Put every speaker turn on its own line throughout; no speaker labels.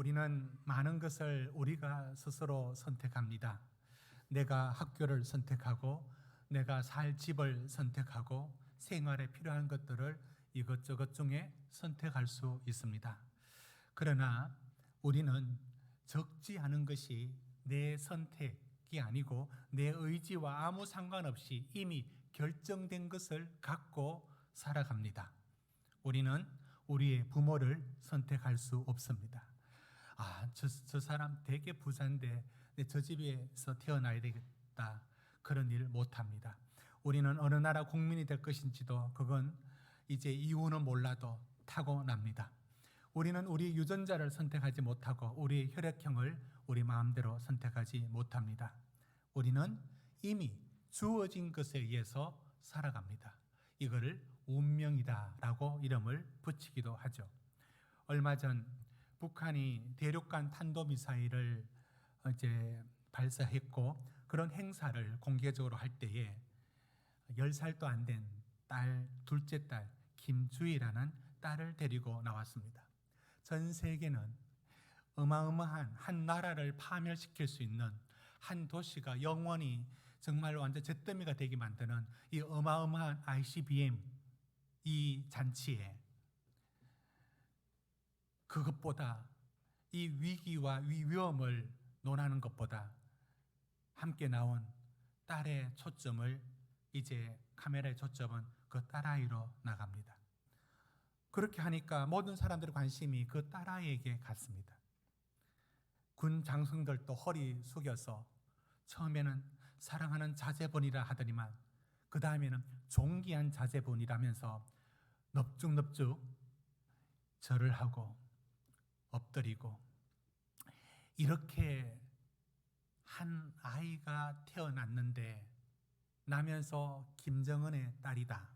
우리는 많은 것을 우리가 스스로 선택합니다. 내가 학교를 선택하고 내가 살 집을 선택하고 생활에 필요한 것들을 이것저것 중에 선택할 수 있습니다. 그러나 우리는 적지 않은 것이 내 선택이 아니고 내 의지와 아무 상관없이 이미 결정된 것을 갖고 살아갑니다. 우리는 우리의 부모를 선택할 수 없습니다. 저 사람 되게 부자인데 저 집에서 태어나야 되겠다. 그런 일 못합니다. 우리는 어느 나라 국민이 될 것인지도 그건 이제 이유는 몰라도 타고납니다. 우리는 우리 유전자를 선택하지 못하고 우리 혈액형을 우리 마음대로 선택하지 못합니다. 우리는 이미 주어진 것에 의해서 살아갑니다. 이거를 운명이다라고 이름을 붙이기도 하죠. 얼마 전 북한이 대륙간 탄도미사일을 발사했고 그런 행사를 공개적으로 할 때에 10살도 안 된 딸, 둘째 딸 김주희라는 딸을 데리고 나왔습니다. 전 세계는 어마어마한 한 나라를 파멸시킬 수 있는 한 도시가 영원히 정말 완전 잿더미가 되게 만드는 이 어마어마한 ICBM 이 잔치에 그것보다 이 위기와 위험을 논하는 것보다 함께 나온 딸의 초점을 이제 카메라의 초점은 그 딸아이로 나갑니다. 그렇게 하니까 모든 사람들의 관심이 그 딸아이에게 갔습니다. 군 장성들도 허리 숙여서 처음에는 사랑하는 자제분이라 하더니만 그 다음에는 존귀한 자제분이라면서 넙죽넙죽 절을 하고 엎드리고 이렇게 한 아이가 태어났는데 나면서 김정은의 딸이다.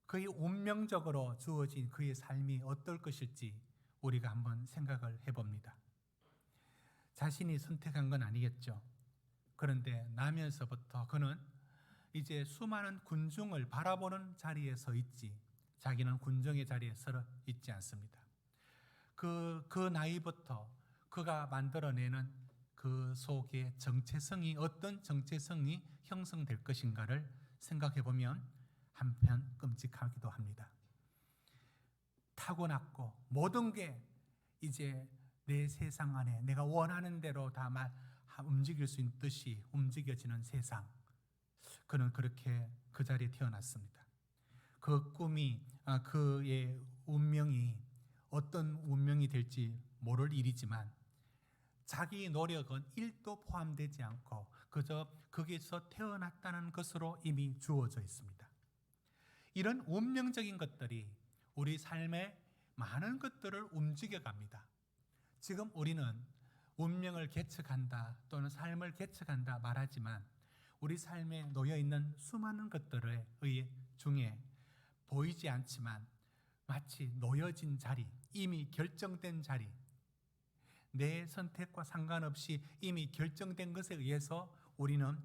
그의 운명적으로 주어진 그의 삶이 어떨 것일지 우리가 한번 생각을 해봅니다. 자신이 선택한 건 아니겠죠. 그런데 나면서부터 그는 이제 수많은 군중을 바라보는 자리에 서 있지 자기는 군중의 자리에 서 있지 않습니다. 그 나이부터 그가 만들어내는 그 속에 정체성이 어떤 정체성이 형성될 것인가를 생각해 보면 한편 끔찍하기도 합니다. 타고났고 모든 게 이제 내 세상 안에 내가 원하는 대로 다 움직일 수 있듯이 움직여지는 세상. 그는 그렇게 그 자리에 태어났습니다. 그 꿈이 그의 운명이 어떤 운명이 될지 모를 일이지만 자기 노력은 1도 포함되지 않고 그저 거기서 태어났다는 것으로 이미 주어져 있습니다. 이런 운명적인 것들이 우리 삶의 많은 것들을 움직여갑니다. 지금 우리는 운명을 개척한다 또는 삶을 개척한다 말하지만 우리 삶에 놓여있는 수많은 것들에 중에 보이지 않지만 마치 놓여진 자리, 이미 결정된 자리, 내 선택과 상관없이 이미 결정된 것에 의해서 우리는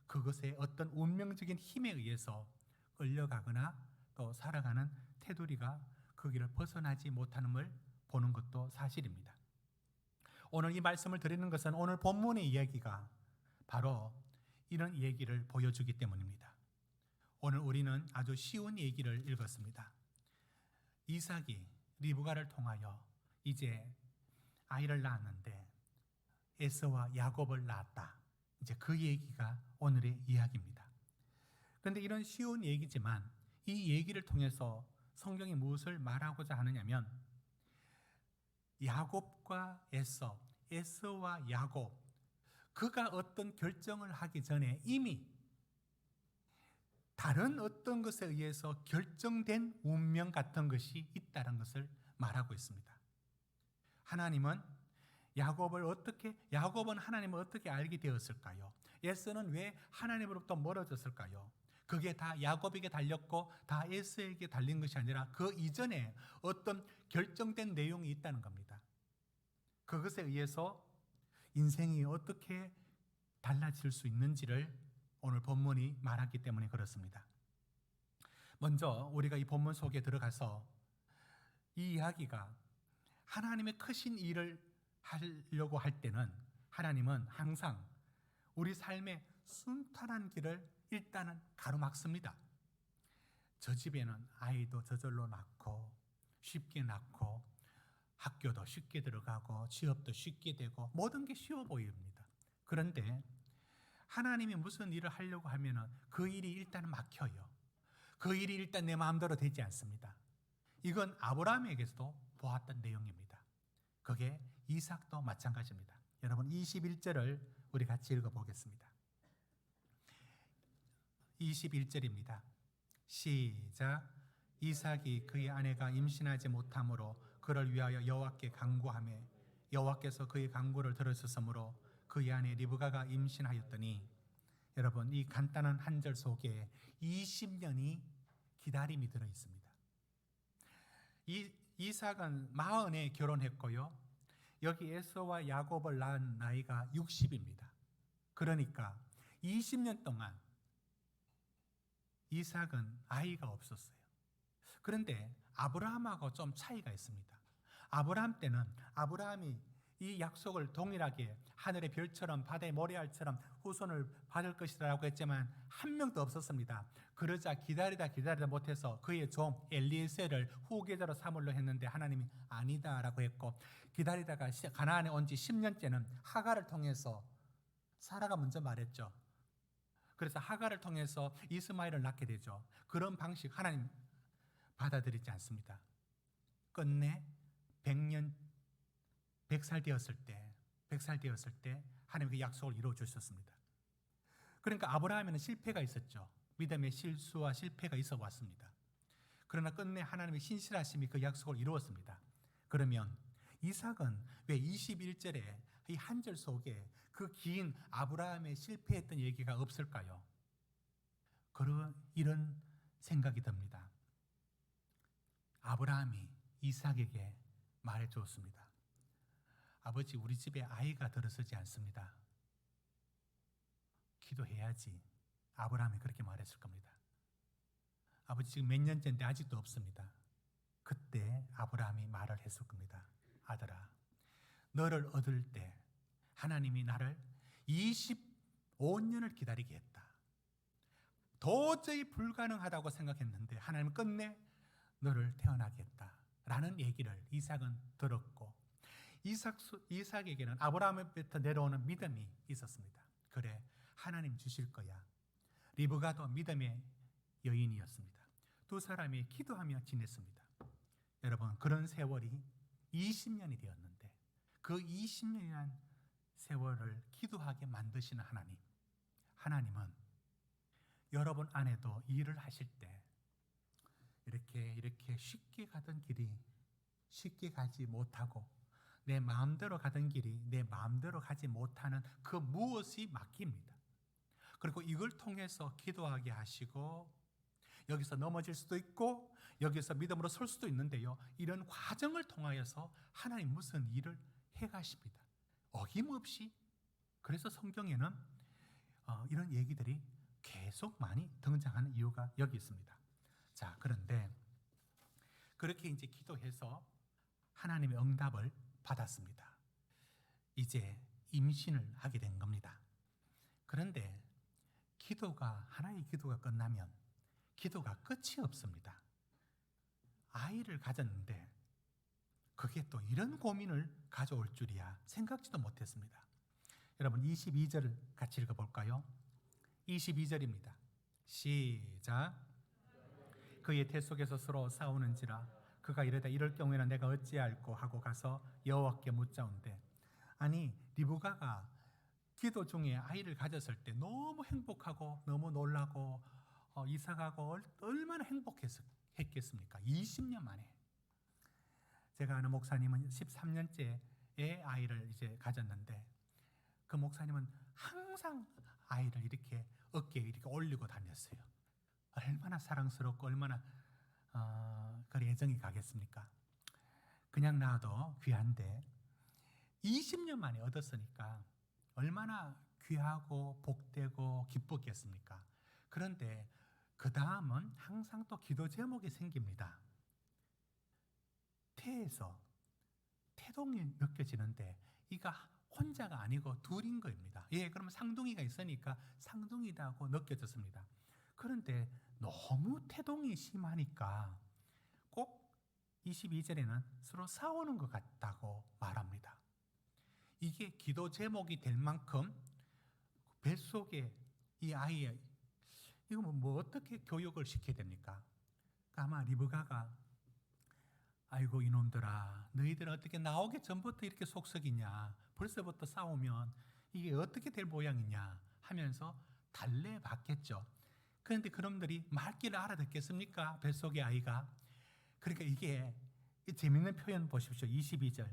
그것의 어떤 운명적인 힘에 의해서 끌려가거나 또 살아가는 테두리가 거기를 벗어나지 못하는을 보는 것도 사실입니다. 오늘 이 말씀을 드리는 것은 오늘 본문의 이야기가 바로 이런 얘기를 보여주기 때문입니다. 오늘 우리는 아주 쉬운 얘기를 읽었습니다. 이삭이 리브가를 통하여 이제 아이를 낳았는데 에서와 야곱을 낳았다. 이제 그 얘기가 오늘의 이야기입니다. 그런데 이런 쉬운 얘기지만 이 얘기를 통해서 성경이 무엇을 말하고자 하느냐면 야곱과 에서와 야곱 그가 어떤 결정을 하기 전에 이미 다른 어떤 것에 의해서 결정된 운명 같은 것이 있다는 것을 말하고 있습니다. 야곱은 하나님을 어떻게 알게 되었을까요? 에서는 왜 하나님으로부터 멀어졌을까요? 그게 다 야곱에게 달렸고 다 에서에게 달린 것이 아니라 그 이전에 어떤 결정된 내용이 있다는 겁니다. 그것에 의해서 인생이 어떻게 달라질 수 있는지를 오늘 본문이 말하기 때문에 그렇습니다. 먼저 우리가 이 본문 속에 들어가서 이 이야기가 하나님의 크신 일을 하려고 할 때는 하나님은 항상 우리 삶의 순탄한 길을 일단은 가로막습니다. 저 집에는 아이도 저절로 낳고 쉽게 낳고 학교도 쉽게 들어가고 취업도 쉽게 되고 모든 게 쉬워 보입니다. 그런데 하나님이 무슨 일을 하려고 하면은 그 일이 일단 막혀요. 그 일이 일단 내 마음대로 되지 않습니다. 이건 아브라함에게서도 보았던 내용입니다. 그게 이삭도 마찬가지입니다. 여러분 21절을 우리 같이 읽어보겠습니다. 21절입니다. 시작. 이삭이 그의 아내가 임신하지 못함으로 그를 위하여 여호와께 간구하며 여호와께서 그의 간구를 들으셨으므로 그의 아내 리브가가 임신하였더니, 여러분 이 간단한 한 절 속에 20년이 기다림이 들어 있습니다. 이삭은 40에 결혼했고요. 여기 에서와 야곱을 낳은 나이가 60입니다. 그러니까 20년 동안 이삭은 아이가 없었어요. 그런데 아브라함하고 좀 차이가 있습니다. 아브라함 때는 아브라함이 이 약속을 동일하게 하늘의 별처럼 바다의 모래알처럼 후손을 받을 것이라고 했지만 한 명도 없었습니다. 그러자 기다리다 못해서 그의 종 엘리에셀을 후계자로 삼으려 했는데 하나님이 아니다라고 했고, 기다리다가 가나안에 온 지 10년째는 하갈을 통해서, 사라가 먼저 말했죠. 그래서 하갈을 통해서 이스마엘을 낳게 되죠. 그런 방식 하나님 받아들이지 않습니다. 끝내 100살 되었을 때 하나님 그 약속을 이루어 주셨습니다. 그러니까 아브라함에는 실패가 있었죠. 믿음의 실수와 실패가 있어 왔습니다. 그러나 끝내 하나님의 신실하심이 그 약속을 이루었습니다. 그러면 이삭은 왜 21절에 이 한 절 속에 그 긴 아브라함의 실패했던 얘기가 없을까요? 이런 생각이 듭니다. 아브라함이 이삭에게 말해 주었습니다. 아버지, 우리 집에 아이가 들어서지 않습니다. 기도해야지. 아브라함이 그렇게 말했을 겁니다. 아버지, 지금 몇 년째인데 아직도 없습니다. 그때 아브라함이 말을 했을 겁니다. 아들아, 너를 얻을 때 하나님이 나를 25년을 기다리게 했다. 도저히 불가능하다고 생각했는데 하나님은 끝내 너를 태어나게 했다 라는 얘기를 이삭은 들었고, 이삭에게는 아브라함부터 내려오는 믿음이 있었습니다. 그래, 하나님 주실 거야. 리브가도 믿음의 여인이었습니다. 두 사람이 기도하며 지냈습니다. 여러분, 그런 세월이 20년이 되었는데 그 20년이란 세월을 기도하게 만드시는 하나님은 여러분 안에도 일을 하실 때 이렇게 쉽게 가던 길이 쉽게 가지 못하고 내 마음대로 가던 길이 내 마음대로 가지 못하는 그 무엇이 막힙니다. 그리고 이걸 통해서 기도하게 하시고 여기서 넘어질 수도 있고 여기서 믿음으로 설 수도 있는데요, 이런 과정을 통하여서 하나님 무슨 일을 해가십니다. 어김없이. 그래서 성경에는 이런 얘기들이 계속 많이 등장하는 이유가 여기 있습니다. 자, 그런데 그렇게 이제 기도해서 하나님의 응답을 받았습니다. 이제 임신을 하게 된 겁니다. 그런데 하나의 기도가 끝나면 기도가 끝이 없습니다. 아이를 가졌는데 그게 또 이런 고민을 가져올 줄이야 생각지도 못했습니다. 여러분 22절을 같이 읽어볼까요? 22절입니다. 시작. 그의 태 속에서 서로 싸우는지라 그가 이르되 이럴 경우에는 내가 어찌할꼬 하고 가서 여호와께 묻자온대. 아니, 리브가가 기도 중에 아이를 가졌을 때 너무 행복하고 너무 놀라고 이삭하고 얼마나 행복했겠습니까? 20년 만에. 제가 아는 목사님은 13년째 애 아이를 이제 가졌는데 그 목사님은 항상 아이를 이렇게 어깨에 이렇게 올리고 다녔어요. 얼마나 사랑스럽고 얼마나 그 애정이 가겠습니까? 그냥 낳아도 귀한데 20년 만에 얻었으니까 얼마나 귀하고 복되고 기뻤겠습니까? 그런데 그 다음은 항상 또 기도 제목이 생깁니다. 태에서 태동이 느껴지는데 이가 혼자가 아니고 둘인 겁니다. 예, 그러면 쌍둥이가 있으니까 쌍둥이라고 느껴졌습니다. 그런데 너무 태동이 심하니까 꼭 22절에는 서로 싸우는 것 같다고 말합니다. 이게 기도 제목이 될 만큼 뱃속에 이 아이의 이거 뭐 어떻게 교육을 시켜야 됩니까? 아마 리브가가 아이고 이놈들아 너희들은 어떻게 나오기 전부터 이렇게 속썩이냐, 벌써부터 싸우면 이게 어떻게 될 모양이냐 하면서 달래봤겠죠. 그런데 그놈들이 말귀를 알아듣겠습니까? 뱃속의 아이가. 그러니까 이게 재밌는 표현 보십시오. 22절.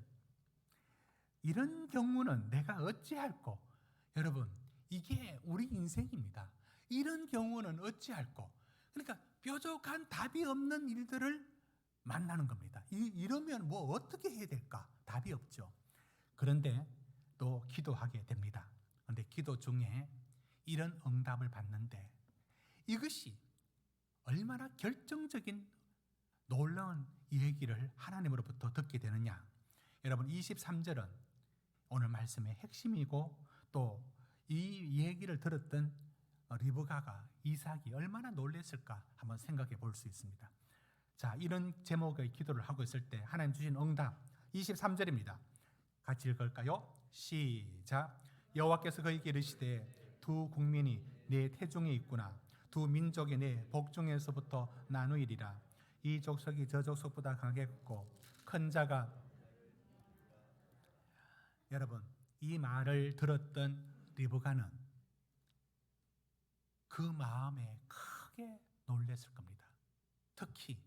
이런 경우는 내가 어찌할꼬. 여러분 이게 우리 인생입니다. 이런 경우는 어찌할꼬. 그러니까 뾰족한 답이 없는 일들을 만나는 겁니다. 이러면 뭐 어떻게 해야 될까? 답이 없죠. 그런데 또 기도하게 됩니다. 그런데 기도 중에 이런 응답을 받는데 이것이 얼마나 결정적인 놀라운 얘기를 하나님으로부터 듣게 되느냐. 여러분 23절은 오늘 말씀의 핵심이고 또 이 얘기를 들었던 리브가가 이삭이 얼마나 놀랐을까 한번 생각해 볼 수 있습니다. 자, 이런 제목의 기도를 하고 있을 때 하나님 주신 응답 23절입니다. 같이 읽을까요? 시작. 여호와께서 그에게 이르시되 두 국민이 내 태중에 있구나. 두 민족이 내 복중에서부터 나누이리라. 이 족속이 저 족속보다 강하겠고 큰 자가. 여러분 이 말을 들었던 리브가는 그 마음에 크게 놀랐을 겁니다. 특히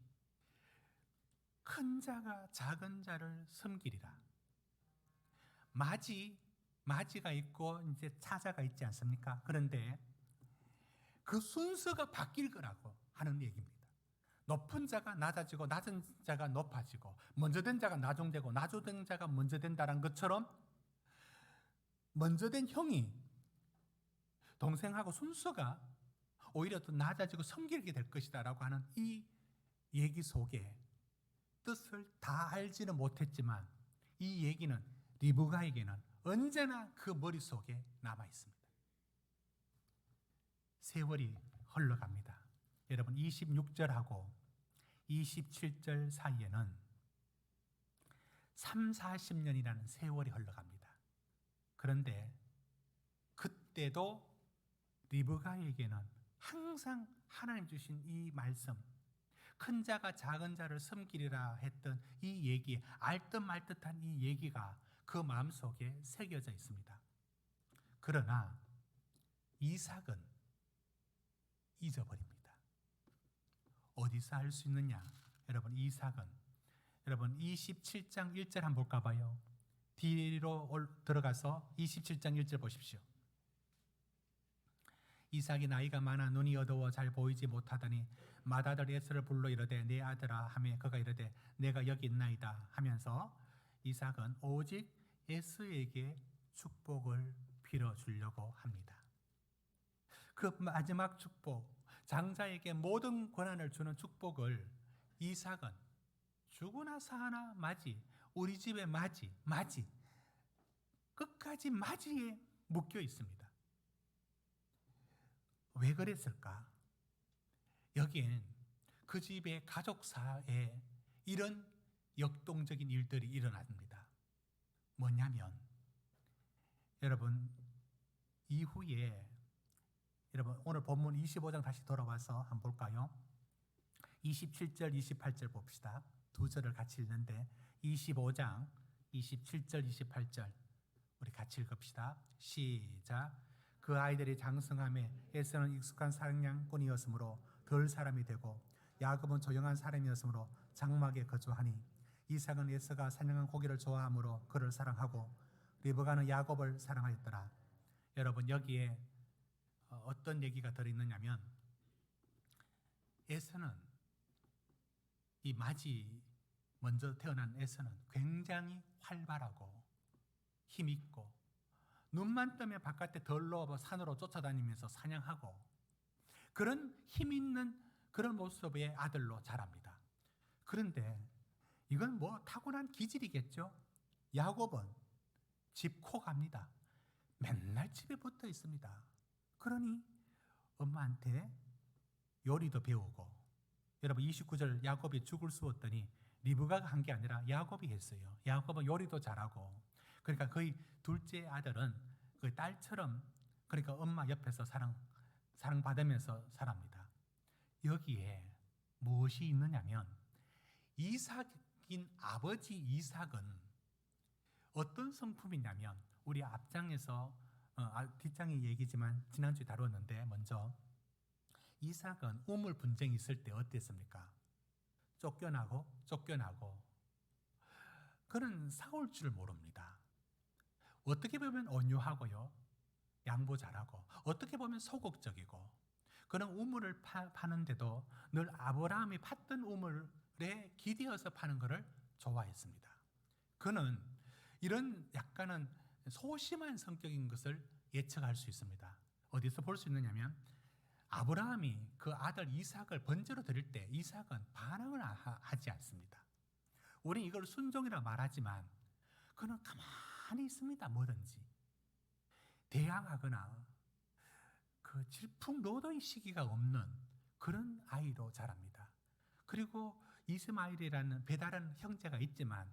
큰 자가 작은 자를 섬기리라. 마지가 있고 이제 차자가 있지 않습니까? 그런데 그 순서가 바뀔 거라고 하는 얘기입니다. 높은 자가 낮아지고 낮은 자가 높아지고 먼저 된 자가 나중되고 나중된 자가 먼저 된다는 것처럼 먼저 된 형이 동생하고 순서가 오히려 더 낮아지고 섬기게 될 것이다 라고 하는 이 얘기 속에 뜻을 다 알지는 못했지만 이 얘기는 리브가에게는 언제나 그 머릿속에 남아 있습니다. 세월이 흘러갑니다. 여러분 26절하고 27절 사이에는 30-40년이라는 세월이 흘러갑니다. 그런데 그때도 리브가에게는 항상 하나님 주신 이 말씀, 큰 자가 작은 자를 섬기리라 했던 이 얘기, 알듯 말듯한 이 얘기가 그 마음속에 새겨져 있습니다. 그러나 이삭은 잊어버립니다. 어디서 알 수 있느냐? 여러분 이삭은 여러분 27장 1절 한번 볼까 봐요. 뒤로 들어가서 27장 1절 보십시오. 이삭이 나이가 많아 눈이 어두워 잘 보이지 못하더니 맏아들 에서를 불러 이르되 내 아들아 하매 그가 이르되 내가 여기 있나이다 하면서 이삭은 오직 에서에게 축복을 빌어주려고 합니다. 그 마지막 축복, 장자에게 모든 권한을 주는 축복을 이삭은 죽으나 사나 맞이, 우리 집의 맞이 끝까지 맞이에 묶여 있습니다. 왜 그랬을까? 여기엔 그 집의 가족사에 이런 역동적인 일들이 일어납니다. 뭐냐면 여러분 이후에 여러분 오늘 본문 25장 다시 돌아와서 한번 볼까요? 27절 28절 봅시다. 두 절을 같이 읽는데 25장 27절 28절 우리 같이 읽읍시다. 시작. 그 아이들이 장성함에 에서는 익숙한 사냥꾼이었으므로 덜 사람이 되고 야곱은 조용한 사람이었으므로 장막에 거주하니 이삭은 에서가 사냥한 고기를 좋아하므로 그를 사랑하고 리브가는 야곱을 사랑하였더라. 여러분 여기에 어떤 얘기가 들어있느냐면 에서는 이 맞이 먼저 태어난 에서는 굉장히 활발하고 힘있고 눈만 뜨면 바깥에 덜러 산으로 쫓아다니면서 사냥하고 그런 힘있는 그런 모습의 아들로 자랍니다. 그런데 이건 뭐 타고난 기질이겠죠. 야곱은 집 코 갑니다. 맨날 집에 붙어 있습니다. 그러니 엄마한테 요리도 배우고, 여러분 29절 야곱이 죽을 쑤었더니 리브가가 한 게 아니라 야곱이 했어요. 야곱은 요리도 잘하고, 그러니까 거의 둘째 아들은 그 딸처럼, 그러니까 엄마 옆에서 사랑받으면서 살합니다. 여기에 무엇이 있느냐면, 이삭인 아버지 이삭은 어떤 성품이냐면, 우리 앞장에서 뒷장의 얘기지만 지난주에 다뤘는데, 먼저 이삭은 우물 분쟁이 있을 때 어땠습니까? 쫓겨나고 그는 싸울 줄 모릅니다. 어떻게 보면 온유하고요, 양보 잘하고, 어떻게 보면 소극적이고, 그는 우물을 파는데도 늘 아브라함이 팠던 우물에 기대어서 파는 것을 좋아했습니다. 그는 이런 약간은 소심한 성격인 것을 예측할 수 있습니다. 어디서 볼 수 있느냐면, 아브라함이 그 아들 이삭을 번제로 드릴 때 이삭은 반응을 하지 않습니다. 우리는 이걸 순종이라 말하지만 그는 가만히 있습니다. 뭐든지 대항하거나 그 질풍노도의 시기가 없는 그런 아이로 자랍니다. 그리고 이스마엘이라는 배다른 형제가 있지만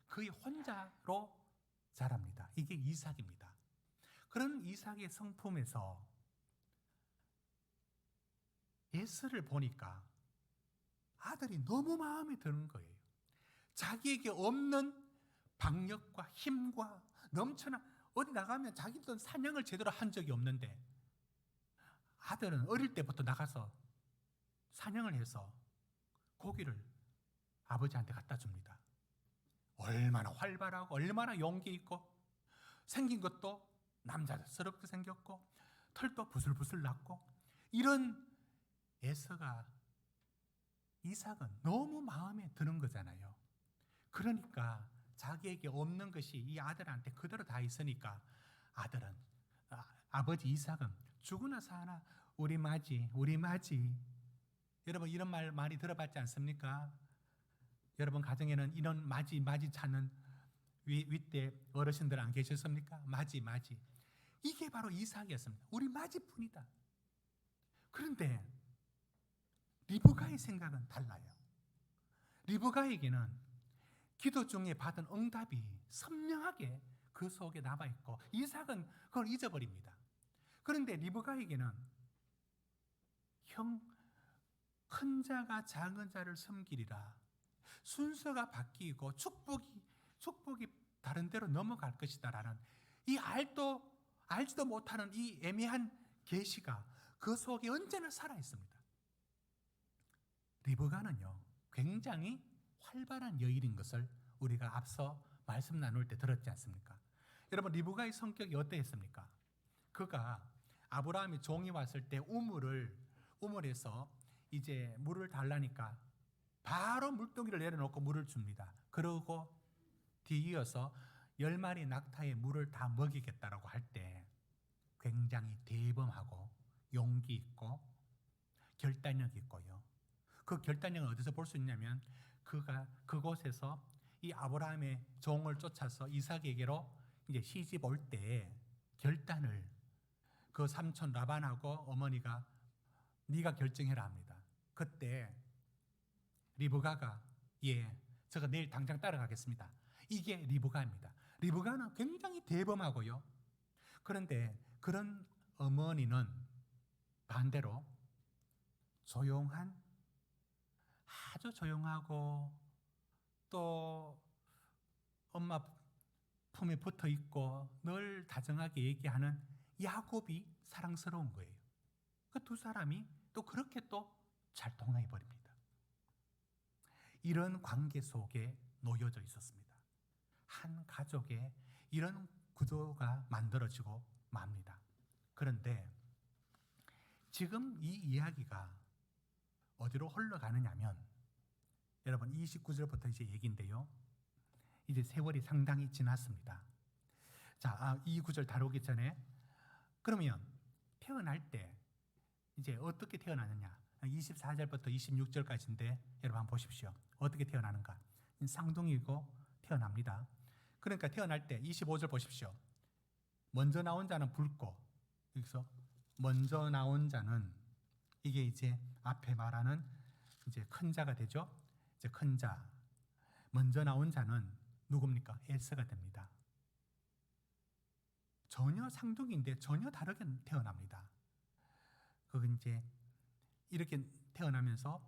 그의 혼자로 자랍니다. 이게 이삭입니다. 그런 이삭의 성품에서 에서를 보니까 아들이 너무 마음에 드는 거예요. 자기에게 없는 박력과 힘과 넘쳐나, 어디 나가면 자기도 사냥을 제대로 한 적이 없는데 아들은 어릴 때부터 나가서 사냥을 해서 고기를 아버지한테 갖다 줍니다. 얼마나 활발하고 얼마나 용기 있고, 생긴 것도 남자스럽게 생겼고 털도 부슬부슬 났고, 이런 에서가 이삭은 너무 마음에 드는 거잖아요. 그러니까 자기에게 없는 것이 이 아들한테 그대로 다 있으니까 아들은, 아버지 이삭은 죽으나 사나 우리 맞이. 여러분 이런 말 많이 들어봤지 않습니까? 여러분 가정에는 이런 맞이 찾는 윗대 어르신들 안 계셨습니까? 맞이. 이게 바로 이삭이었습니다. 우리 맞이뿐이다. 그런데 리브가의 생각은 달라요. 리브가에게는 기도 중에 받은 응답이 선명하게 그 속에 남아있고, 이삭은 그걸 잊어버립니다. 그런데 리브가에게는 큰 자가 작은 자를 섬기리라, 순서가 바뀌고 축복이 다른 데로 넘어갈 것이다라는 이 알지도 못하는 이 애매한 계시가 그 속에 언제나 살아있습니다. 리브가는요 굉장히 활발한 여인인 것을 우리가 앞서 말씀 나눌 때 들었지 않습니까? 여러분 리브가의 성격이 어떠했습니까? 그가 아브라함이 종이 왔을 때 우물에서 이제 물을 달라니까 바로 물동이를 내려놓고 물을 줍니다. 그러고 뒤이어서 10마리 낙타의 물을 다 먹이겠다라고 할 때 굉장히 대범하고 용기 있고 결단력 있고요. 그 결단력을 어디서 볼 수 있냐면, 그가 그곳에서 이 아브라함의 종을 쫓아서 이삭에게로 이제 시집 올 때 결단을 그 삼촌 라반하고 어머니가 네가 결정해라 합니다. 그때 리브가가 제가 내일 당장 따라가겠습니다. 이게 리브가입니다. 리브가는 굉장히 대범하고요. 그런데 그런 어머니는 반대로 아주 조용하고 또 엄마 품에 붙어 있고 늘 다정하게 얘기하는 야곱이 사랑스러운 거예요. 그 두 사람이 또 그렇게 또 잘 통해 버립니다. 이런 관계 속에 놓여져 있었습니다. 한 가족에 이런 구조가 만들어지고 맙니다. 그런데 지금 이 이야기가 어디로 흘러가느냐면, 여러분 29절부터 이제 얘기인데요. 이제 세월이 상당히 지났습니다. 자, 이 구절 다루기 전에 그러면 태어날 때 이제 어떻게 태어나느냐? 24절부터 26절까지인데 여러분 한번 보십시오. 어떻게 태어나는가? 쌍둥이고 태어납니다. 그러니까 태어날 때 25절 보십시오. 먼저 나온 자는 붉고, 여기서 먼저 나온 자는 이게 이제 앞에 말하는 이제 큰 자가 되죠. 이제 큰 자, 먼저 나온 자는 누굽니까? 에서가 됩니다. 전혀 상둥이인데 전혀 다르게 태어납니다. 그건 이제 이렇게 태어나면서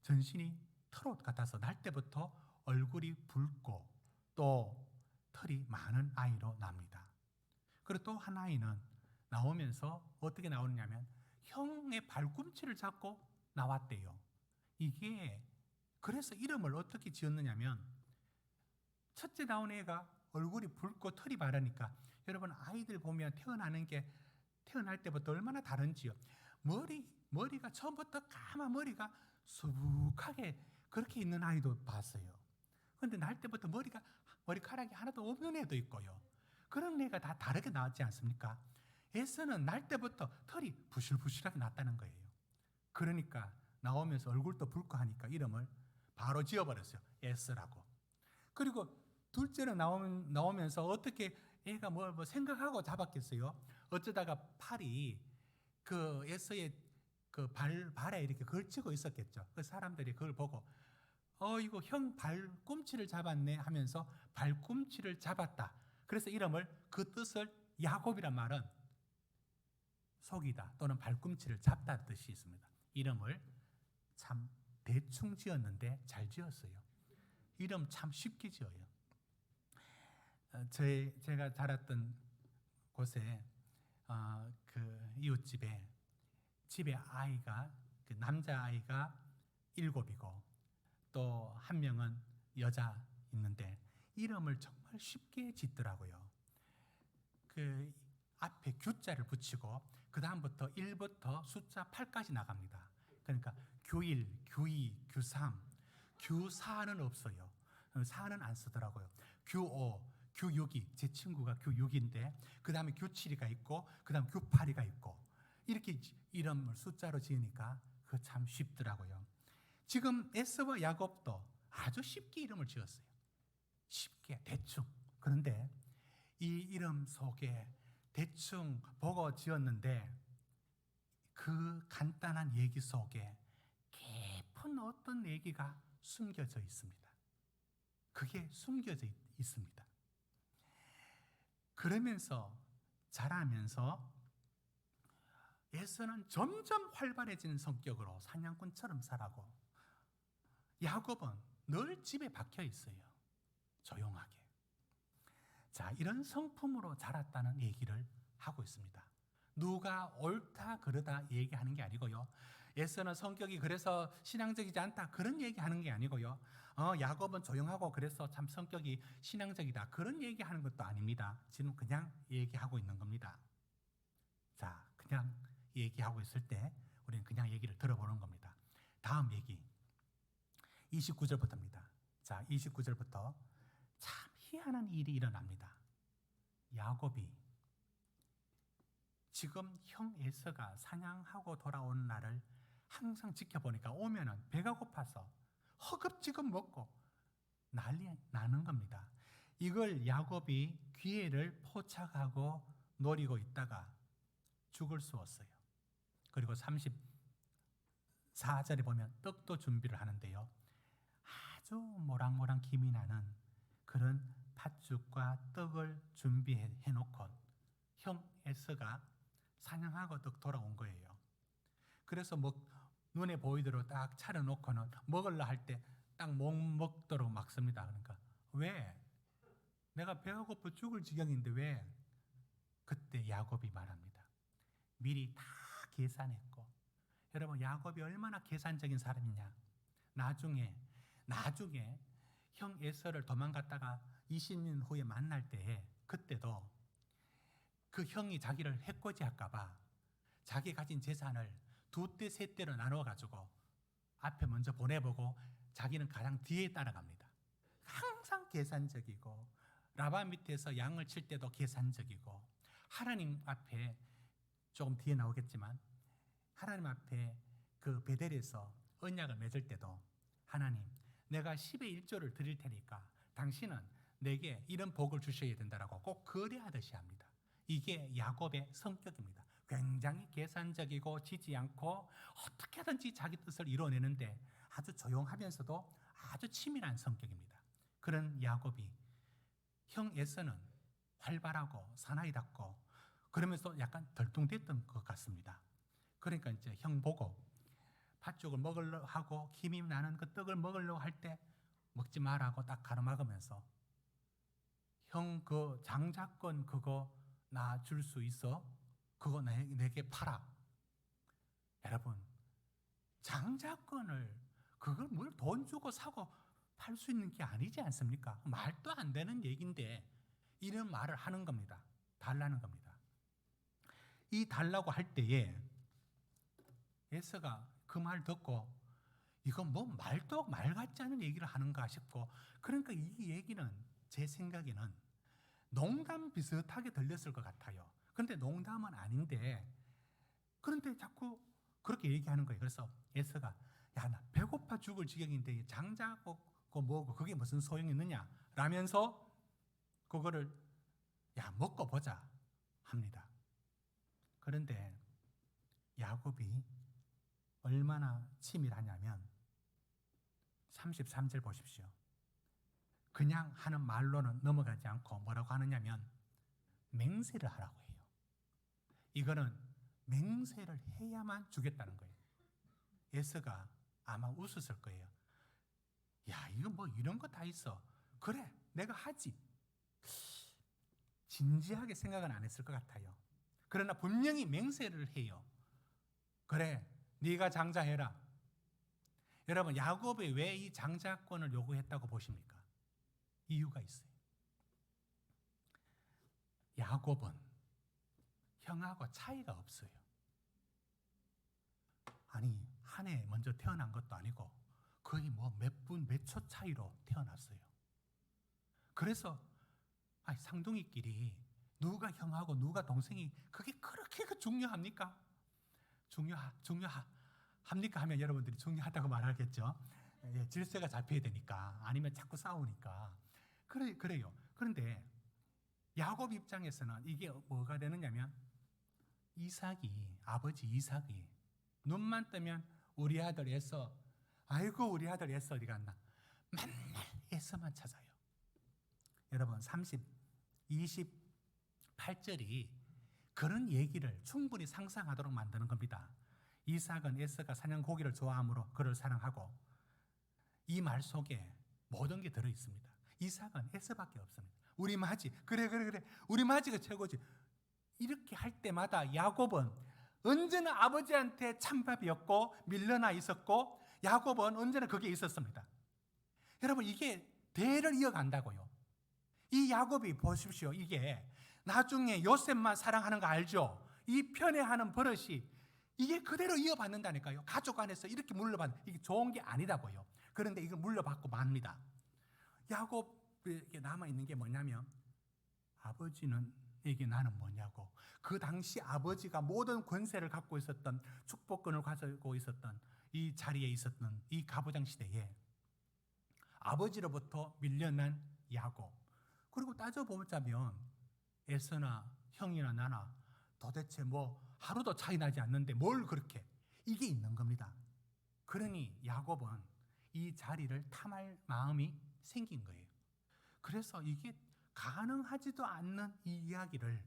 전신이 털옷 같아서 날 때부터 얼굴이 붉고 또 털이 많은 아이로 납니다. 그리고 또 한 아이는 나오면서 어떻게 나오느냐면 형의 발꿈치를 잡고 나왔대요. 이게 그래서 이름을 어떻게 지었느냐면 첫째 나온 애가 얼굴이 붉고 털이 마르니까 여러분 아이들 보면 태어날 때부터 얼마나 다른지요. 머리가 처음부터 까만 머리가 수북하게 그렇게 있는 아이도 봤어요. 그런데 날 때부터 머리카락이 하나도 없는 애도 있고요. 그런 애가 다 다르게 나왔지 않습니까? 에서는 날 때부터 털이 부실부실하게 났다는 거예요. 그러니까 나오면서 얼굴도 붉고 하니까 이름을 바로 지어버렸어요. 에서라고. 그리고 둘째로 나오면서 어떻게 애가 뭐 생각하고 잡았겠어요? 어쩌다가 팔이 그 에서의 그 발에 이렇게 걸치고 있었겠죠. 그 사람들이 그걸 보고 이거 형 발꿈치를 잡았네 하면서 발꿈치를 잡았다. 그래서 이름을 그 뜻을 야곱이란 말은 속이다 또는 발꿈치를 잡다 뜻이 있습니다. 이름을 참 대충 지었는데 잘 지었어요. 이름 참 쉽게 지어요. 제가 자랐던 곳에 그 이웃집에 아이가 그 남자 아이가 7이고 또 한 명은 여자 있는데 이름을 정말 쉽게 짓더라고요. 그 앞에 규자를 붙이고 그 다음부터 1부터 숫자 8까지 나갑니다. 그러니까 규1, 규2, 규3, 규4는 없어요. 4는 안 쓰더라고요. 규5, 규6이 제 친구가 규6인데 그 다음에 규7이가 있고 그 다음 규8이가 있고 이렇게 이름을 숫자로 지으니까 그거 참 쉽더라고요. 지금 에서와 야곱도 아주 쉽게 이름을 지었어요. 쉽게 대충. 그런데 이 이름 속에 대충 보고 지었는데 그 간단한 얘기 속에 깊은 어떤 얘기가 숨겨져 있습니다. 그게 숨겨져 있습니다. 그러면서 자라면서 에서는 점점 활발해지는 성격으로 사냥꾼처럼 살아고 야곱은 늘 집에 박혀 있어요. 조용하게. 자, 이런 성품으로 자랐다는 얘기를 하고 있습니다. 누가 옳다 그르다 얘기하는 게 아니고요. 에서는 성격이 그래서 신앙적이지 않다 그런 얘기하는 게 아니고요. 야곱은 조용하고 그래서 참 성격이 신앙적이다 그런 얘기하는 것도 아닙니다. 지금 그냥 얘기하고 있는 겁니다. 자, 그냥 얘기하고 있을 때 우리는 그냥 얘기를 들어보는 겁니다. 다음 얘기 29절부터입니다. 자, 29절부터 참 희한한 일이 일어납니다. 야곱이 지금 형 에서가 사냥하고 돌아오는 날을 항상 지켜보니까 오면은 배가 고파서 허겁지겁 먹고 난리 나는 겁니다. 이걸 야곱이 기회를 포착하고 노리고 있다가 죽을 쑤었어요. 그리고 34절에 보면 떡도 준비를 하는데요. 아주 모락모락 김이 나는 그런 팥죽과 떡을 준비해 놓고 형 에서가 사냥하고 딱 돌아온 거예요. 그래서 눈에 보이도록 딱 차려놓고는 먹으려 할 때 딱 못 먹도록 막습니다. 그러니까 왜? 내가 배가 고파 죽을 지경인데 왜? 그때 야곱이 말합니다. 미리 다 계산했고 여러분 야곱이 얼마나 계산적인 사람이냐. 나중에 형 에서를 도망갔다가 20년 후에 만날 때에 그때도 그 형이 자기를 해코지할까 봐 자기 가진 재산을 2대 3대로 나눠가지고 앞에 먼저 보내보고 자기는 가장 뒤에 따라갑니다. 항상 계산적이고 라바 밑에서 양을 칠 때도 계산적이고 하나님 앞에 조금 뒤에 나오겠지만 하나님 앞에 그 베델에서 언약을 맺을 때도 하나님 내가 10의 1조를 드릴 테니까 당신은 내게 이런 복을 주셔야 된다라고 꼭 거래하듯이 합니다. 이게 야곱의 성격입니다. 굉장히 계산적이고 지지 않고 어떻게든지 자기 뜻을 이뤄내는데 아주 조용하면서도 아주 치밀한 성격입니다. 그런 야곱이 형 에서는 활발하고 사나이답고 그러면서 약간 덜뚱댔던 것 같습니다. 그러니까 이제 형 보고 팥죽을 먹으려고 하고 힘이 나는 그 떡을 먹으려고 할 때 먹지 말라고 딱 가로막으면서 형 그 장자권 그거 나 줄 수 있어? 그거 내게 팔아. 여러분, 장자권을 그걸 뭘 돈 주고 사고 팔 수 있는 게 아니지 않습니까? 말도 안 되는 얘기인데 이런 말을 하는 겁니다. 달라는 겁니다. 이 달라고 할 때에 에서가 그 말 듣고 이건 뭐 말도 말 같지 않은 얘기를 하는가 싶고, 그러니까 이 얘기는 제 생각에는 농담 비슷하게 들렸을 것 같아요. 그런데 농담은 아닌데 그런데 자꾸 그렇게 얘기하는 거예요. 그래서 에서가 야, 나 배고파 죽을 지경인데 장자고 뭐고 그게 무슨 소용이 있느냐 라면서 그거를 야 먹고 보자 합니다. 그런데 야곱이 얼마나 치밀하냐면 33절 보십시오. 그냥 하는 말로는 넘어가지 않고 뭐라고 하느냐면 맹세를 하라고 해요. 이거는 맹세를 해야만 주겠다는 거예요. 에서가 아마 웃었을 거예요. 야, 이거 뭐 이런 거 다 있어. 그래, 내가 하지. 진지하게 생각은 안 했을 것 같아요. 그러나 분명히 맹세를 해요. 그래, 네가 장자해라. 여러분, 야곱이 왜 이 장자권을 요구했다고 보십니까? 이유가 있어요. 야곱은 형하고 차이가 없어요. 아니, 한 해 먼저 태어난 것도 아니고 거의 뭐 몇 분, 몇 초 차이로 태어났어요. 그래서 쌍둥이끼리 누가 형하고 누가 동생이 그게 그렇게 중요합니까? 합니까? 하면 여러분들이 중요하다고 말하겠죠. 예, 질서가 잡혀야 되니까. 아니면 자꾸 싸우니까. 그래요. 그런데 야곱 입장에서는 이게 뭐가 되느냐면 아버지 이삭이 눈만 뜨면 우리 아들 에서, 아이고 우리 아들 에서 어디 갔나, 맨날 에서만 찾아요. 여러분 28절이 그런 얘기를 충분히 상상하도록 만드는 겁니다. 이삭은 에서가 사냥 고기를 좋아하므로 그를 사랑하고, 이 말 속에 모든 게 들어있습니다. 이삭은 에서밖에 없습니다. 우리 마지, 그래 우리 마지가 최고지. 이렇게 할 때마다 야곱은 언제나 아버지한테 찬밥이었고 밀려나 있었고, 야곱은 언제나 거기에 있었습니다. 여러분, 이게 대를 이어간다고요. 이 야곱이 보십시오. 이게 나중에 요셉만 사랑하는 거 알죠? 이 편애하는 버릇이 이게 그대로 이어받는다니까요. 가족 안에서 이렇게 물려받는, 이게 좋은 게 아니다고요. 그런데 이걸 물려받고 맙니다. 야곱에게 남아있는 게 뭐냐면 아버지는 이게 나는 뭐냐고. 그 당시 아버지가 모든 권세를 갖고 있었던, 축복권을 가지고 있었던 이 자리에 있었던 이 가부장 시대에 아버지로부터 밀려난 야곱, 그리고 따져보자면 에서나 형이나 나나 도대체 뭐 하루도 차이 나지 않는데 뭘 그렇게, 이게 있는 겁니다. 그러니 야곱은 이 자리를 탐할 마음이 생긴 거예요. 그래서 이게 가능하지도 않는 이 이야기를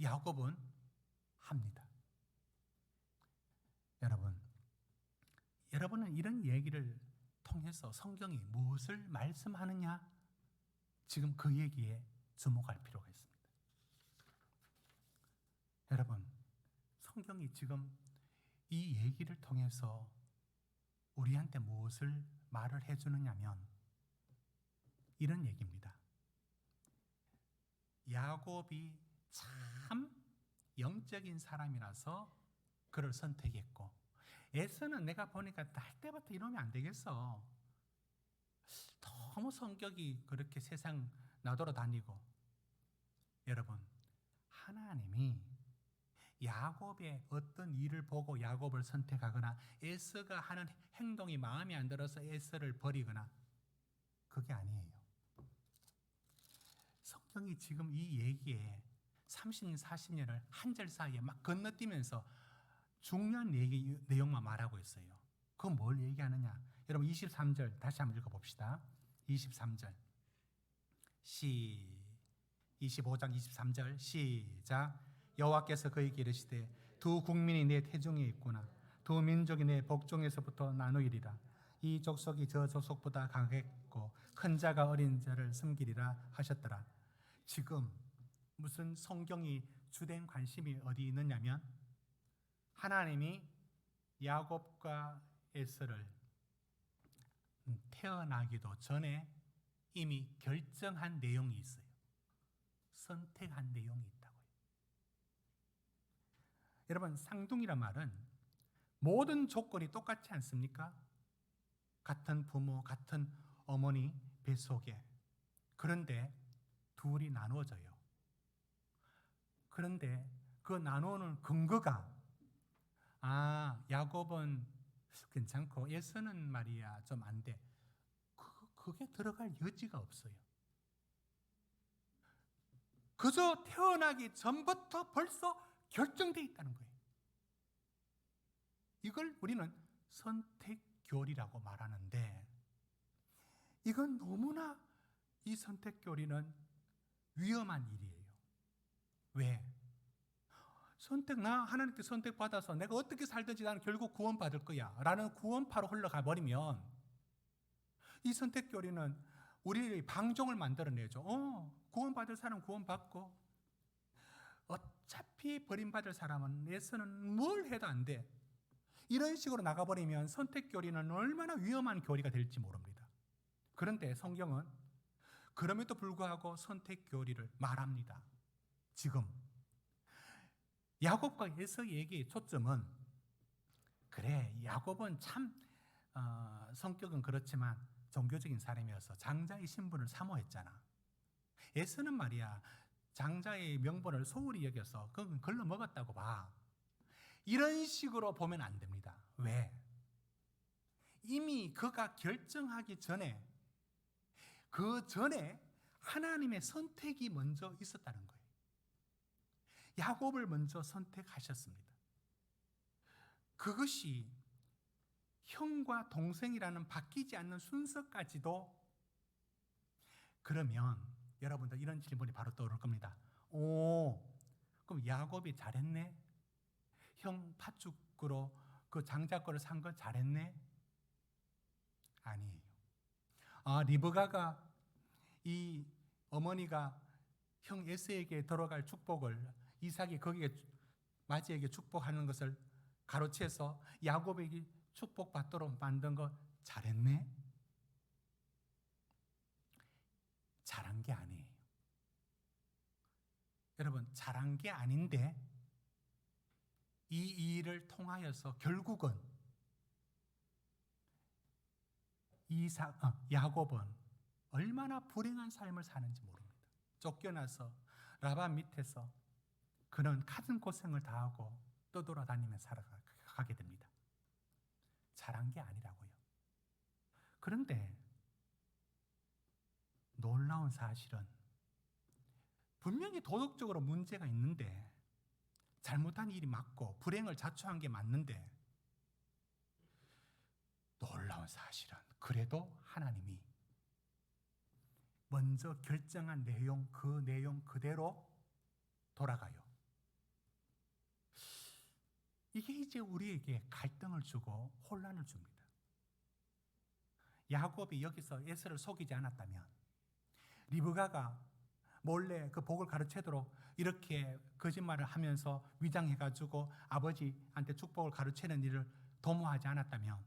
야곱은 합니다. 여러분은 이런 얘기를 통해서 성경이 무엇을 말씀하느냐, 지금 그 얘기에 주목할 필요가 있습니다. 여러분, 성경이 지금 이 얘기를 통해서 우리한테 무엇을 말을 해주느냐면 이런 얘기입니다. 야곱이 참 영적인 사람이라서 그를 선택했고, 에서는 내가 보니까 날 때부터 이러면 안 되겠어. 너무 성격이 그렇게 세상 나돌아다니고. 여러분, 하나님이 야곱의 어떤 일을 보고 야곱을 선택하거나 에서가 하는 행동이 마음에 안 들어서 에서를 버리거나 그게 아니에요. 성경이 지금 이 얘기에 30년, 40년을 한 절 사이에 막 건너뛰면서 중요한 내용만 말하고 있어요. 그건 뭘 얘기하느냐? 여러분 23절 다시 한번 읽어봅시다. 23절 25장 23절 시작. 여호와께서 그에게 이르시되 두 국민이 내 태중에 있구나. 두 민족이 내 복중에서부터 나누이리라. 이 족속이 저 족속보다 강했고 큰 자가 어린 자를 섬기리라 하셨더라. 지금 무슨 성경이 주된 관심이 어디 있느냐면 하나님이 야곱과 에서를 태어나기도 전에 이미 결정한 내용이 있어요. 선택한 내용이 있다고요. 여러분, 쌍둥이란 말은 모든 조건이 똑같지 않습니까? 같은 부모, 같은 어머니 뱃속에. 그런데 둘이 나누어져요. 그런데 그 나누는 근거가 야곱은 괜찮고 에서는 말이야 좀 안 돼. 그게 들어갈 여지가 없어요. 그저 태어나기 전부터 벌써 결정되어 있다는 거예요. 이걸 우리는 선택교리라고 말하는데 이건 너무나 이 선택교리는 위험한 일이에요. 왜? 하나님께 선택받아서 내가 어떻게 살든지 나는 결국 구원받을 거야 라는 구원파로 흘러가 버리면 이 선택교리는 우리의 방종을 만들어내죠. 구원받을 사람은 구원받고 어차피 버림받을 사람은 내서는 뭘 해도 안 돼. 이런 식으로 나가버리면 선택교리는 얼마나 위험한 교리가 될지 모릅니다. 그런데 성경은 그럼에도 불구하고 선택교리를 말합니다. 지금 야곱과 에서에게 초점은 그래 야곱은 참 성격은 그렇지만 종교적인 사람이어서 장자의 신분을 사모했잖아. 에서는 말이야 장자의 명분을 소홀히 여겨서 그건 걸러 먹었다고 봐. 이런 식으로 보면 안 됩니다. 왜? 이미 그가 결정하기 전에 그 전에 하나님의 선택이 먼저 있었다는 거예요. 야곱을 먼저 선택하셨습니다. 그것이 형과 동생이라는 바뀌지 않는 순서까지도. 그러면 여러분들 이런 질문이 바로 떠오를 겁니다. 그럼 야곱이 잘했네? 형 팥죽으로 그 장자 거를 산 건 잘했네? 아니에요. 리브가가 이 어머니가 형 에서에게 들어갈 축복을 이삭이 거기에 맞이에게 축복하는 것을 가로채서 야곱에게 축복받도록 만든 거 잘했네? 잘한 게 아니에요. 여러분, 잘한 게 아닌데 이 일을 통하여서 결국은 야곱은 얼마나 불행한 삶을 사는지 모릅니다. 쫓겨나서 라반 밑에서 그는 가진 고생을 다하고 떠돌아다니며 살아가게 됩니다. 잘한 게 아니라고요. 그런데 놀라운 사실은 분명히 도덕적으로 문제가 있는데 잘못한 일이 맞고 불행을 자초한 게 맞는데 놀라운 사실은 그래도 하나님이 먼저 결정한 내용, 그 내용 그대로 돌아가요. 이게 이제 우리에게 갈등을 주고 혼란을 줍니다. 야곱이 여기서 에서를 속이지 않았다면 리브가가 몰래 그 복을 가르치도록 이렇게 거짓말을 하면서 위장해가지고 아버지한테 축복을 가르치는 일을 도모하지 않았다면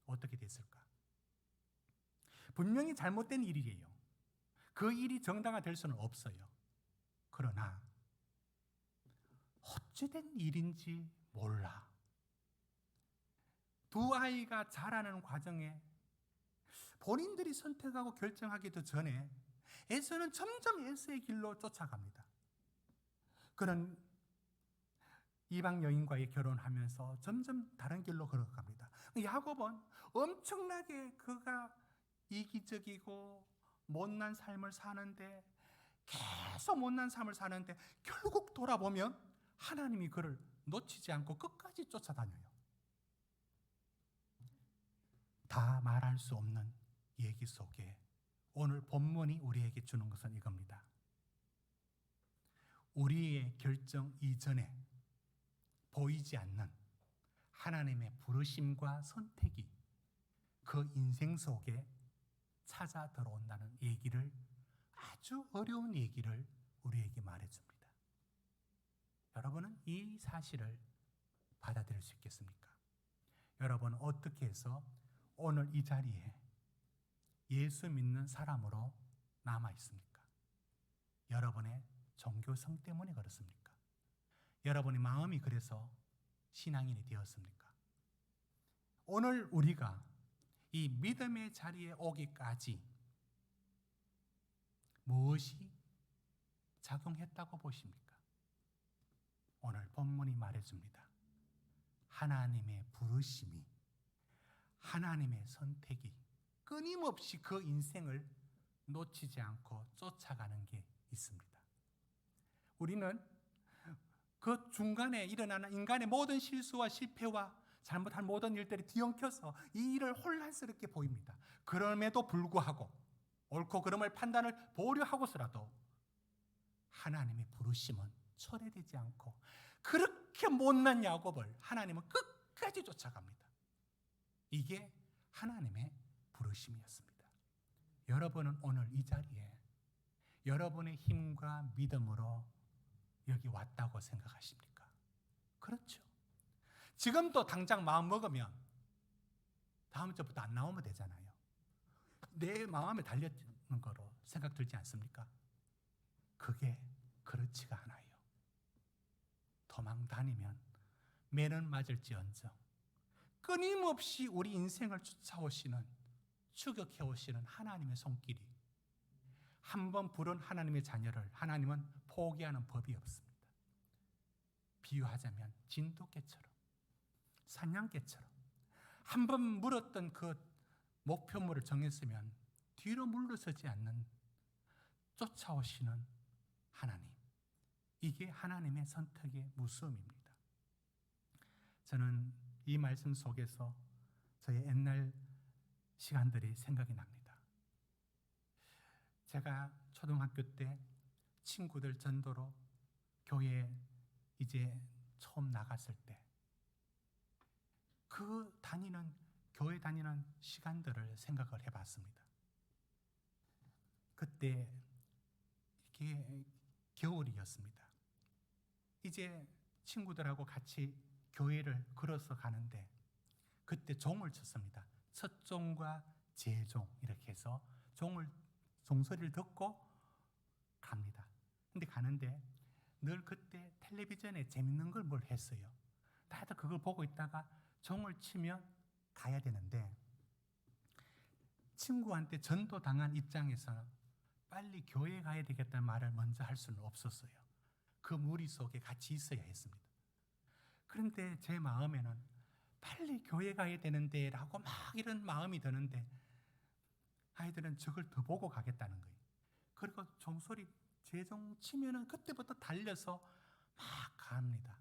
어떻게 됐을까? 분명히 잘못된 일이에요. 그 일이 정당화될 수는 없어요. 그러나 어찌된 일인지 몰라. 두 아이가 자라는 과정에 본인들이 선택하고 결정하기도 전에 에서는 점점 에서의 길로 쫓아갑니다. 그는 이방 여인과의 결혼하면서 점점 다른 길로 걸어갑니다. 야곱은 엄청나게 그가 이기적이고 못난 삶을 사는데 계속 못난 삶을 사는데 결국 돌아보면 하나님이 그를 놓치지 않고 끝까지 쫓아다녀요. 다 말할 수 없는 얘기 속에 오늘 본문이 우리에게 주는 것은 이겁니다. 우리의 결정 이전에 보이지 않는 하나님의 부르심과 선택이 그 인생 속에 찾아 들어온다는 얘기를, 아주 어려운 얘기를 우리에게 말해줍니다. 여러분은 이 사실을 받아들일 수 있겠습니까? 여러분은 어떻게 해서 오늘 이 자리에 예수 믿는 사람으로 남아 있습니까? 여러분의 종교성 때문에 그렇습니까? 여러분의 마음이 그래서 신앙인이 되었습니까? 오늘 우리가 이 믿음의 자리에 오기까지 무엇이 작용했다고 보십니까? 오늘 본문이 말해줍니다. 하나님의 부르심이, 하나님의 선택이 끊임없이 그 인생을 놓치지 않고 쫓아가는 게 있습니다. 우리는 그 중간에 일어나는 인간의 모든 실수와 실패와 잘못한 모든 일들이 뒤엉켜서 이 일을 혼란스럽게 보입니다. 그럼에도 불구하고 옳고 그름을 판단을 보려 하고서라도 하나님의 부르심은 철회되지 않고 그렇게 못난 야곱을 하나님은 끝까지 쫓아갑니다. 이게 하나님의 부르심이었습니다. 여러분은 오늘 이 자리에 여러분의 힘과 믿음으로 여기 왔다고 생각하십니까? 그렇죠. 지금도 당장 마음 먹으면 다음 주부터 안 나오면 되잖아요. 내 마음에 달려있는 거로 생각 들지 않습니까? 그게 그렇지가 않아요. 도망 다니면 매는 맞을지언정 끊임없이 우리 인생을 쫓아오시는, 추격해오시는 하나님의 손길이, 한번 부른 하나님의 자녀를 하나님은 포기하는 법이 없습니다. 비유하자면 진돗개처럼, 사냥개처럼 한번 물었던 그 목표물을 정했으면 뒤로 물러서지 않는 쫓아오시는 하나님, 이게 하나님의 선택의 무서움입니다. 저는 이 말씀 속에서 저의 옛날 시간들이 생각이 납니다. 제가 초등학교 때 친구들 전도로 교회에 이제 처음 나갔을 때 그 교회 다니는 시간들을 생각을 해봤습니다. 그때 이게 겨울이었습니다. 이제 친구들하고 같이 교회를 걸어서 가는데 그때 종을 쳤습니다. 첫 종과 제종 이렇게 해서 종소리를 듣고 갑니다. 근데 가는데 늘 그때 텔레비전에 재밌는 걸 뭘 했어요. 다들 그걸 보고 있다가 종을 치면 가야 되는데 친구한테 전도당한 입장에서는 빨리 교회 가야 되겠다는 말을 먼저 할 수는 없었어요. 그 무리 속에 같이 있어야 했습니다. 그런데 제 마음에는 빨리 교회 가야 되는데 라고 막 이런 마음이 드는데 아이들은 저걸 더 보고 가겠다는 거예요. 그리고 종소리 제종 치면은 그때부터 달려서 막 갑니다.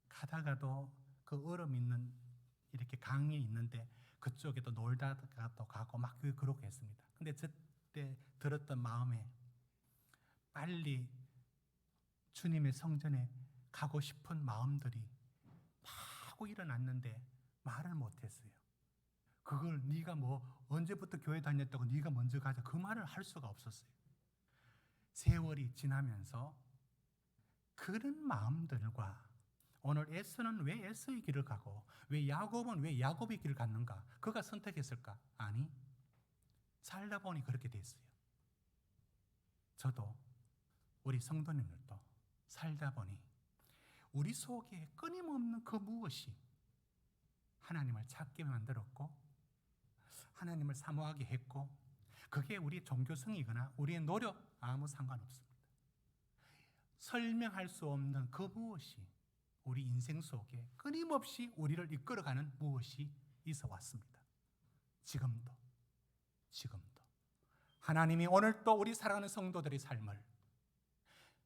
가다가도 그 얼음 있는 이렇게 강이 있는데 그쪽에도 놀다가도 가고 막 그렇게 했습니다. 근데 그때 들었던 마음에 빨리 주님의 성전에 가고 싶은 마음들이 마구 일어났는데 말을 못했어요. 그걸 네가 뭐 언제부터 교회 다녔다고 네가 먼저 가자 그 말을 할 수가 없었어요. 세월이 지나면서 그런 마음들과 오늘 에서는 왜 에서의 길을 가고 왜 야곱은 왜 야곱의 길을 갔는가? 그가 선택했을까? 아니, 살다 보니 그렇게 됐어요. 저도 우리 성도님들도 살다 보니 우리 속에 끊임없는 그 무엇이 하나님을 찾게 만들었고 하나님을 사모하게 했고 그게 우리의 종교성이거나 우리의 노력 아무 상관없습니다. 설명할 수 없는 그 무엇이 우리 인생 속에 끊임없이 우리를 이끌어가는 무엇이 있어 왔습니다. 지금도 하나님이 오늘 또 우리 사랑하는 성도들의 삶을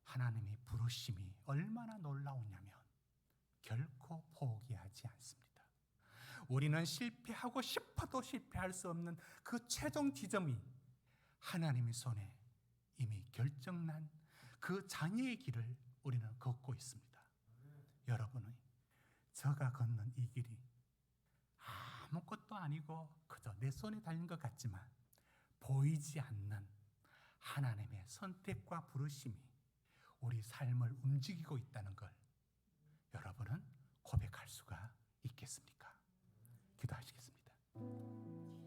하나님의 부르심이 얼마나 놀라우냐면 결코 포기하지 않습니다. 우리는 실패하고 싶어도 실패할 수 없는 그 최종 지점이 하나님의 손에 이미 결정난 그 장애의 길을 우리는 걷고 있습니다. 여러분의 저가 걷는 이 길이 아무것도 아니고 그저 내 손에 달린 것 같지만 보이지 않는 하나님의 선택과 부르심이 우리 삶을 움직이고 있다는 걸 여러분은 고백할 수가 있겠습니까? 기도하시겠습니다.